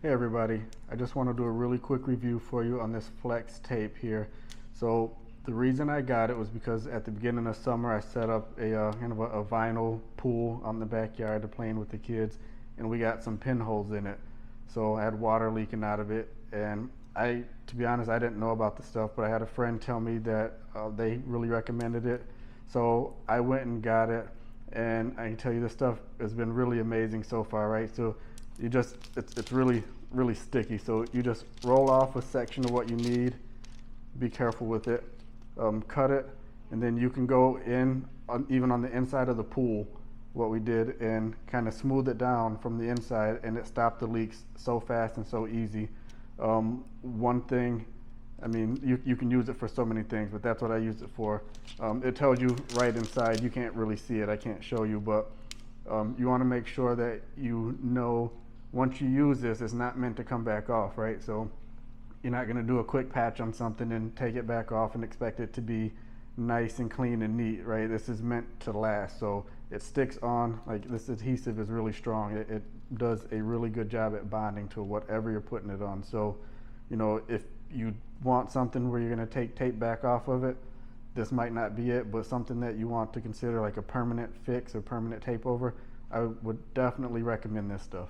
Hey everybody, I just want to do a really quick review for you on this flex tape here. So the reason I got it was because at the beginning of summer I set up a kind of a vinyl pool on the backyard to playing with the kids, and we got some pinholes in it. So I had water leaking out of it, and to be honest, I didn't know about the stuff, but I had a friend tell me that they really recommended it. So I went and got it, and I can tell you this stuff has been really amazing so far, right? So it's really sticky, so you just roll off a section of what you need. Be careful with it. Cut it, and then you can go in even on the inside of the pool, what we did, and kind of smooth it down from the inside, and it stopped the leaks so fast and so easy. One thing, I mean, you can use it for so many things, but that's what I used it for. It tells you right inside. You can't really see it, I can't show you, but you want to make sure that you know once you use this, it's not meant to come back off, right? So you're not going to do a quick patch on something and take it back off and expect it to be nice and clean and neat, right? This is meant to last, so it sticks on. Like, this adhesive is really strong. It does a really good job at bonding to whatever you're putting it on. So, you know, if you want something where you're going to take tape back off of it, this might not be it, but something that you want to consider like a permanent fix or permanent tape over, I would definitely recommend this stuff.